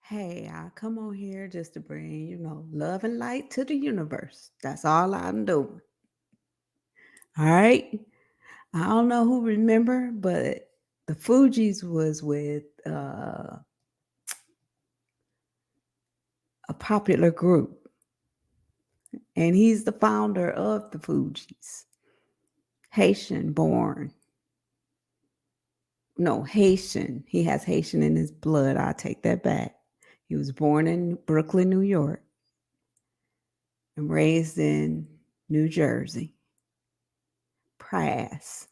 Hey, I come on here just to bring, love and light to the universe. That's all I'm doing. All right. I don't know who remember, but the Fugees was with a popular group, and he's the founder of the Fugees. Haitian born. No, Haitian. He has Haitian in his blood. I take that back. He was born in Brooklyn, New York, and raised in New Jersey. Prass.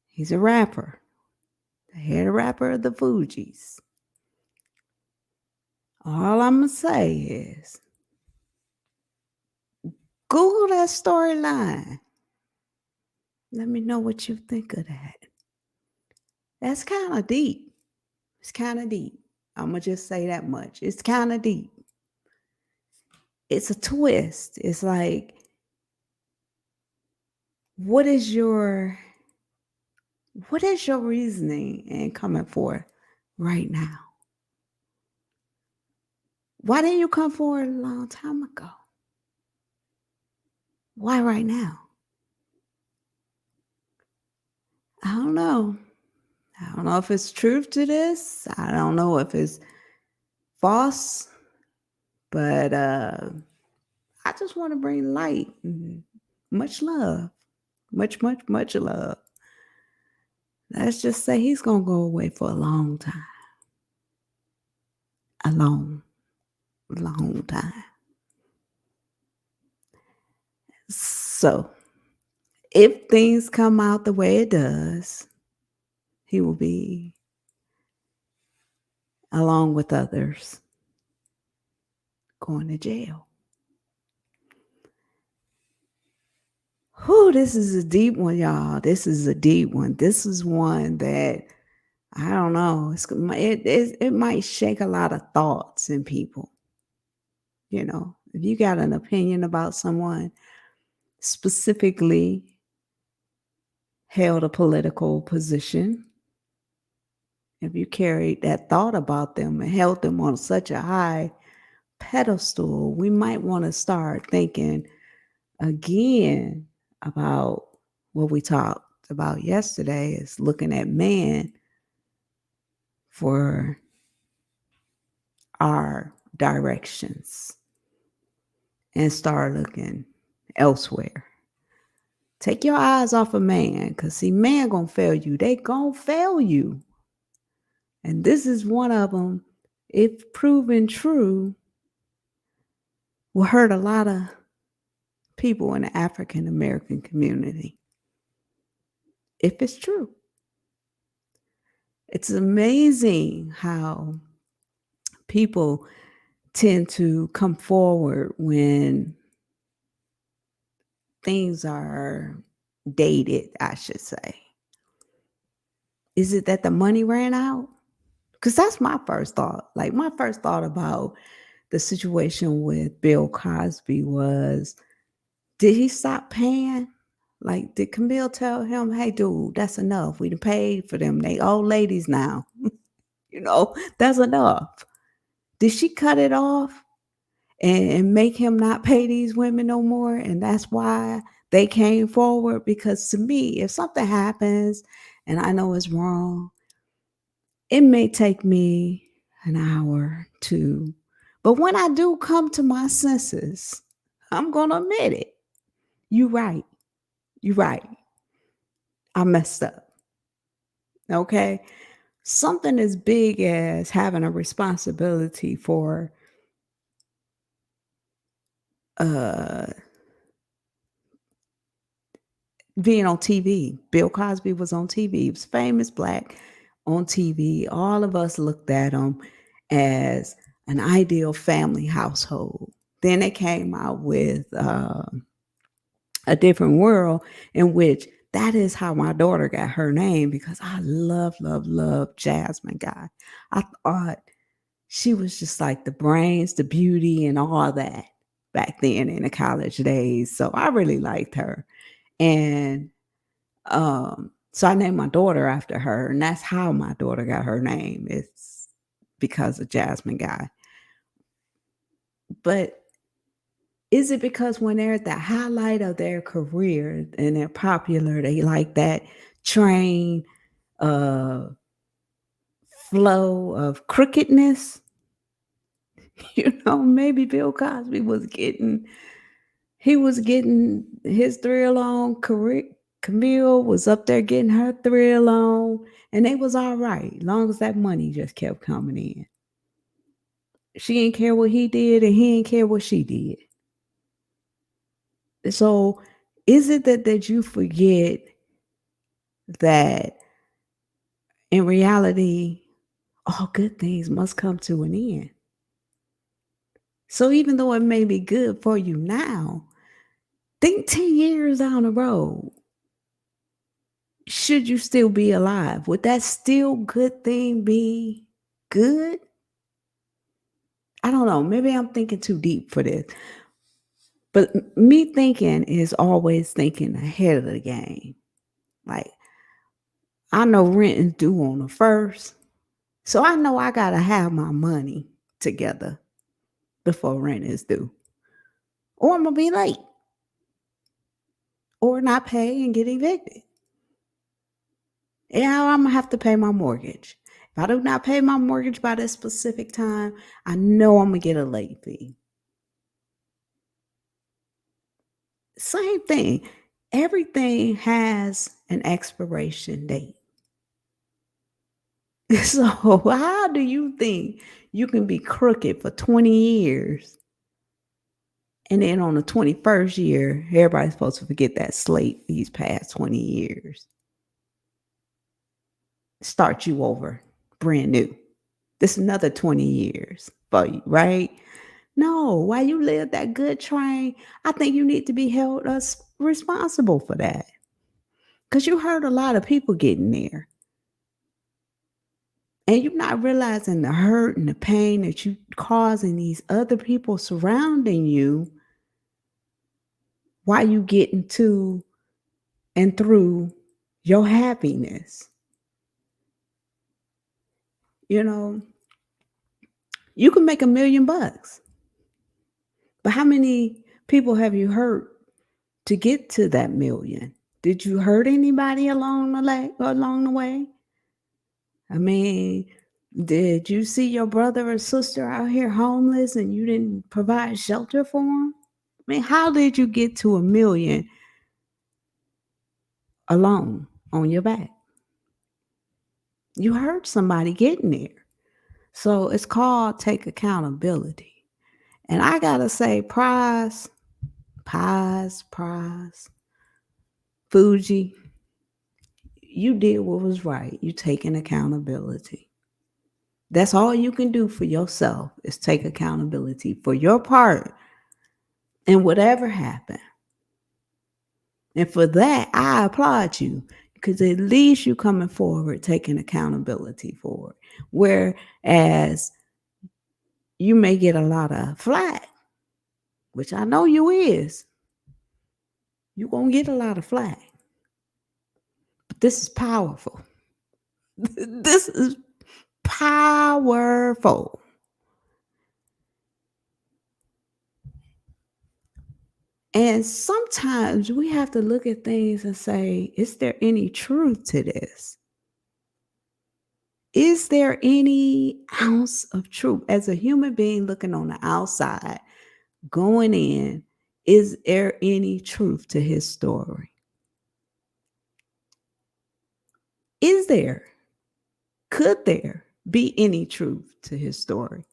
He's a rapper, the head rapper of the Fugees. All I'm going to say is Google that storyline. Let me know what you think of that. That's kind of deep. It's kind of deep. I'm going to just say that much. It's kind of deep. It's a twist. It's like, what is your what is your reasoning in coming forth right now? Why didn't you come forward a long time ago? Why right now? I don't know. I don't know if it's truth to this. I don't know if it's false, but I just want to bring light and much love. Much, much, much love. Let's just say he's going to go away for a long time. A long, long time. So, if things come out the way it does, he will be, along with others, going to jail. Whew, this is a deep one, y'all. This is a deep one. This is one that I don't know. It might shake a lot of thoughts in people. If you got an opinion about someone, specifically held a political position, if you carried that thought about them and held them on such a high pedestal, we might want to start thinking again about what we talked about yesterday is looking at man for our directions and start looking elsewhere. Take your eyes off of man, because see, man gonna fail you. They gonna fail you. And this is one of them, if proven true, will hurt a lot of people in the African American community. If it's true. It's amazing how people tend to come forward when things are dated, I should say. Is it that the money ran out? Because that's my first thought. Like, my first thought about the situation with Bill Cosby was, did he stop paying? Like, did Camille tell him, hey, dude, that's enough. We done paid for them. They old ladies now. That's enough. Did she cut it off and make him not pay these women no more? And that's why they came forward? Because to me, if something happens and I know it's wrong, it may take me an hour, two. But when I do come to my senses, I'm going to admit it. You right. You right. I messed up. Okay? Something as big as having a responsibility for uh being on TV. Bill Cosby was on TV. He was famous black on TV. All of us looked at him as an ideal family household. Then they came out with A Different World, in which that is how my daughter got her name, because I love, love, love Jasmine Guy. I thought she was just like the brains, the beauty, and all that back then in the college days. So I really liked her. And so I named my daughter after her, and that's how my daughter got her name. It's because of Jasmine Guy. But is it because when they're at the highlight of their career and they're popular, they like that train uh flow of crookedness? Maybe Bill Cosby was getting his thrill on. Camille was up there getting her thrill on, and they was all right, long as that money just kept coming in. She didn't care what he did, and he didn't care what she did. So, is it that you forget that in reality, all good things must come to an end? So, even though it may be good for you now, think 10 years down the road. Should you still be alive? Would that still good thing be good? I don't know. Maybe I'm thinking too deep for this. But me thinking is always thinking ahead of the game. Like, I know rent is due on the first. So I know I got to have my money together before rent is due. Or I'm going to be late or not pay and get evicted. Yeah, I'm going to have to pay my mortgage. If I do not pay my mortgage by this specific time, I know I'm going to get a late fee. Same thing. Everything has an expiration date. So, how do you think you can be crooked for 20 years and then on the 21st year, everybody's supposed to forget that slate these past 20 years? Start you over brand new. This another 20 years for you, right? No, while you live that good train, I think you need to be held as responsible for that. Because you hurt a lot of people getting there. And you're not realizing the hurt and the pain that you causing these other people surrounding you while you getting to and through your happiness. You know, you can make $1 million, but how many people have you hurt to get to that million? Did you hurt anybody along the way? I mean, did you see your brother or sister out here homeless and you didn't provide shelter for them? I mean, how did you get to 1 million alone on your back? You hurt somebody getting there. So it's called take accountability. And I gotta say, Prize, Fuji, you did what was right. You taking accountability. That's all you can do for yourself is take accountability for your part in whatever happened. And for that, I applaud you because at least you coming forward taking accountability for it. Whereas you may get a lot of flack, which I know you is. You're going to get a lot of flack. But this is powerful. This is powerful. And sometimes we have to look at things and say, is there any truth to this? Is there any ounce of truth? As a human being looking on the outside, going in, is there any truth to his story? Is there? Could there be any truth to his story?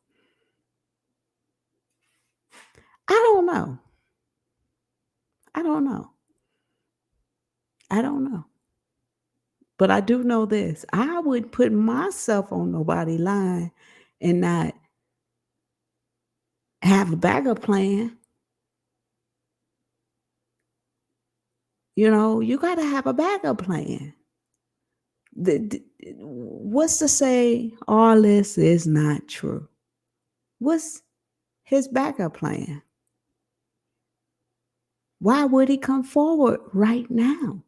I don't know. I don't know. I don't know. But I do know this. I would put myself on nobody line and not have a backup plan. You got to have a backup plan. What's to say all this is not true? What's his backup plan? Why would he come forward right now?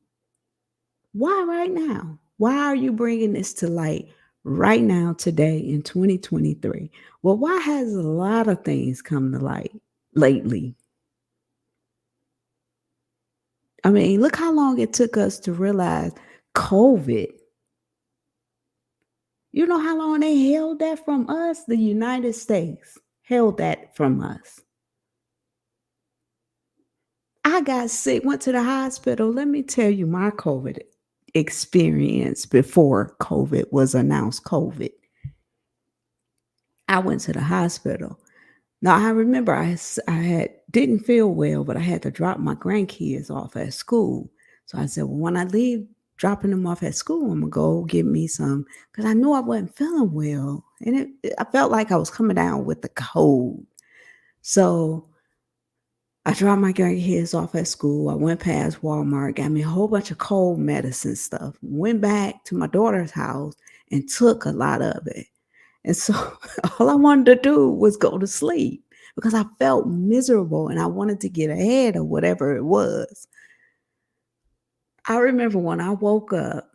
Why right now? Why are you bringing this to light right now, today in 2023. Well, why has a lot of things come to light lately? I mean, look how long it took us to realize COVID. You know how long they held that from us? The United States held that from us. I got sick, went to the hospital. Let me tell you my COVID experience before COVID was announced COVID. I went to the hospital. Now I remember I had didn't feel well, but I had to drop my grandkids off at school. So I said, well, when I leave dropping them off at school, I'm gonna go get me some because I knew I wasn't feeling well. And I felt like I was coming down with the cold. So I dropped my grandkids off at school. I went past Walmart, got me a whole bunch of cold medicine stuff, went back to my daughter's house and took a lot of it. And so all I wanted to do was go to sleep because I felt miserable and I wanted to get ahead of whatever it was. I remember when I woke up,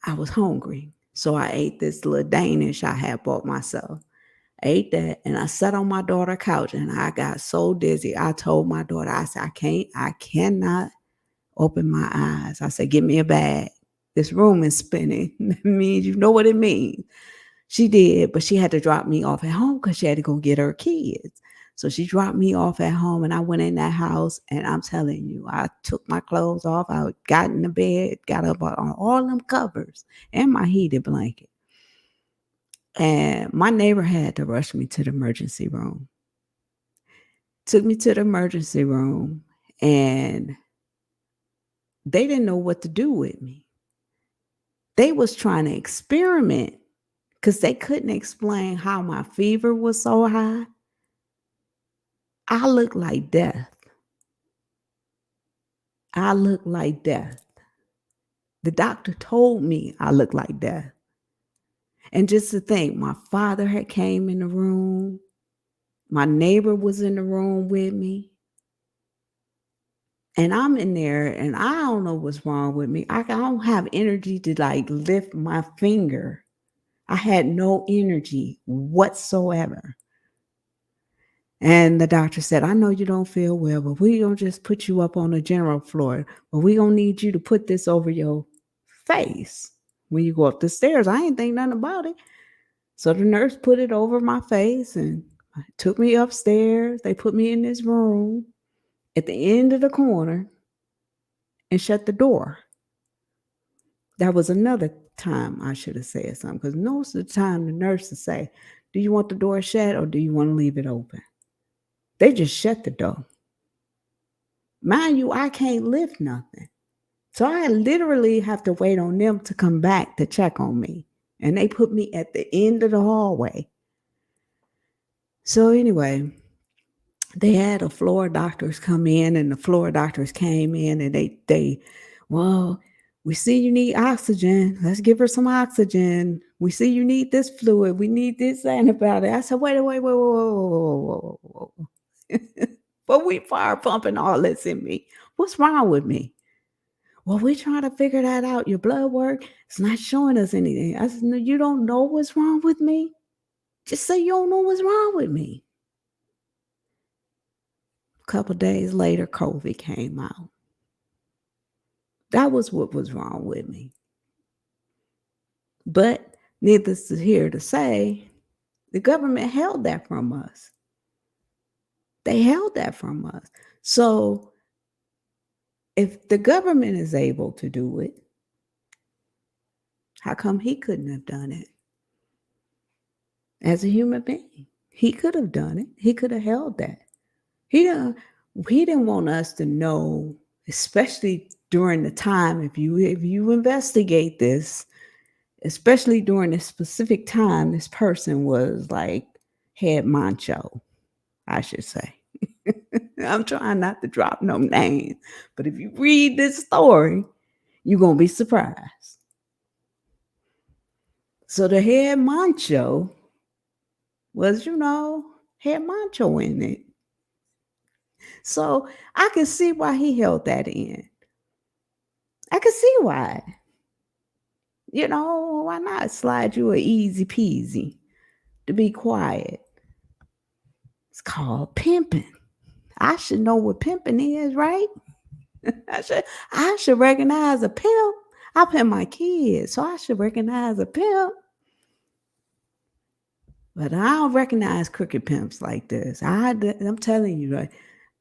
I was hungry. So I ate this little Danish I had bought myself. I ate that and I sat on my daughter's couch and I got so dizzy. I told my daughter, I said, I cannot open my eyes. I said, give me a bag. This room is spinning. That means you know what it means. She did, but she had to drop me off at home because she had to go get her kids. So she dropped me off at home and I went in that house and I'm telling you, I took my clothes off. I got in the bed, got up on all them covers and my heated blanket. And my neighbor had to rush me to the emergency room. Took me to the emergency room and they didn't know what to do with me. They was trying to experiment because they couldn't explain how my fever was so high. I looked like death. I looked like death. The doctor told me I looked like death. And just to think, my father had came in the room. My neighbor was in the room with me. And I'm in there and I don't know what's wrong with me. I don't have energy to like lift my finger. I had no energy whatsoever. And the doctor said, I know you don't feel well, but we don't just put you up on the general floor, but we gonna need you to put this over your face when you go up the stairs. I ain't think nothing about it. So the nurse put it over my face and took me upstairs. They put me in this room at the end of the corner and shut the door. That was another time I should have said something because most of the time the nurse would say, do you want the door shut or do you want to leave it open? They just shut the door. Mind you, I can't lift nothing. So I literally have to wait on them to come back to check on me. And they put me at the end of the hallway. So anyway, they had the floor doctors come in and the floor doctors came in and well, we see you need oxygen. Let's give her some oxygen. We see you need this fluid. We need this antibiotic. I said, wait, whoa. But we fire pumping all this in me. What's wrong with me? Well, we're trying to figure that out. Your blood work, it's not showing us anything. I said, no, you don't know what's wrong with me? Just say you don't know what's wrong with me. A couple days later, COVID came out. That was what was wrong with me. But needless to hear to say, the government held that from us. They held that from us. So if the government is able to do it, how come he couldn't have done it as a human being? He could have done it. He could have held that. He didn't, he didn't want us to know, especially during the time, if you investigate this, especially during this specific time, this person was like head honcho, I should say. I'm trying not to drop no names, but if you read this story, you're gonna be surprised. So the head honcho was, head honcho in it. So I can see why he held that in. I can see why. Why not slide you a easy peasy to be quiet? It's called pimping. I should know what pimping is, right? I should I should recognize a pimp. I pimp my kids, so I should recognize a pimp. But I don't recognize crooked pimps like this. I'm telling you, right?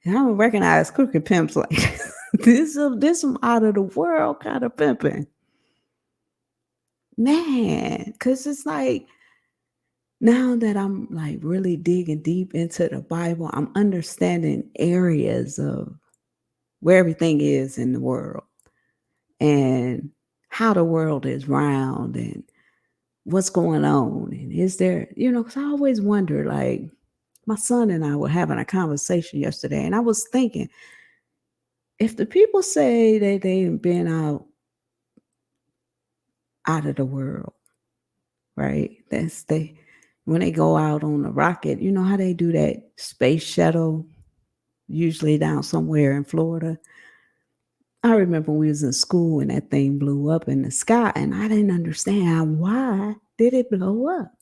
I don't recognize crooked pimps like this. This some out of the world kind of pimping, man. Because it's like now that I'm like really digging deep into the Bible, I'm understanding areas of where everything is in the world and how the world is round and what's going on. And is there, because I always wonder, like, my son and I were having a conversation yesterday, and I was thinking, if the people say that they've been out of the world, right? That's they when they go out on a rocket, you know how they do that space shuttle, usually down somewhere in Florida. I remember we was in school and that thing blew up in the sky, and I didn't understand why did it blow up.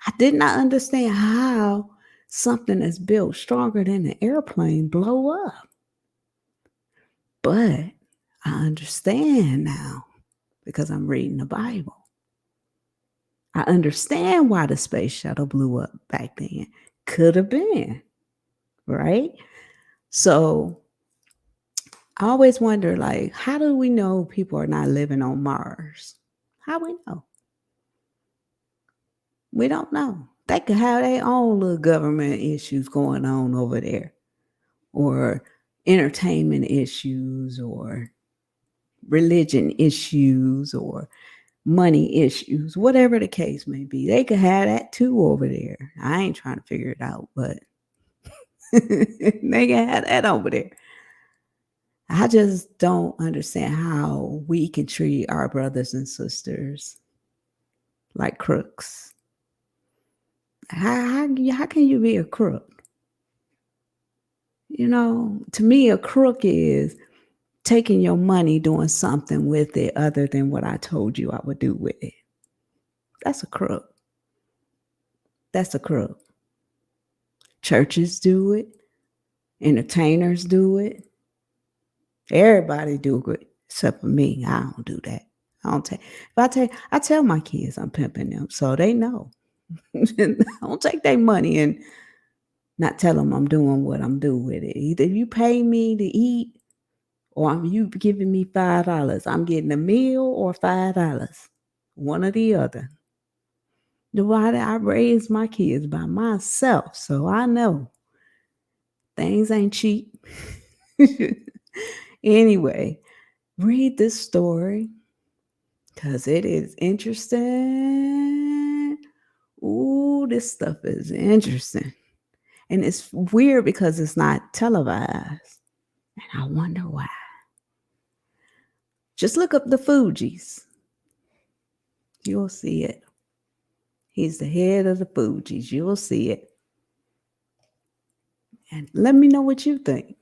I did not understand how something that's built stronger than an airplane blow up. But I understand now because I'm reading the Bible. I understand why the space shuttle blew up back then. Could have been, right? So I always wonder, like, how do we know people are not living on Mars? How we know? We don't know. They could have their own little government issues going on over there, or entertainment issues, or religion issues, or money issues, whatever the case may be. They could have that too over there. I ain't trying to figure it out, but they can have that over there. I just don't understand how we can treat our brothers and sisters like crooks. How can you be a crook? To me, a crook is taking your money, doing something with it other than what I told you I would do with it. That's a crook. That's a crook. Churches do it. Entertainers do it. Everybody do it except for me. I don't do that. I don't take. If I tell my kids I'm pimping them, so they know. I don't take their money and not tell them I'm doing what I'm doing with it. Either you pay me to eat, or you giving me $5. I'm getting a meal or $5. One or the other. Why I raised my kids by myself, so I know things ain't cheap. Anyway, read this story because it is interesting. Ooh, this stuff is interesting. And it's weird because it's not televised. And I wonder why. Just look up the Fugees. You'll see it. He's the head of the Fugees. You'll see it. And let me know what you think.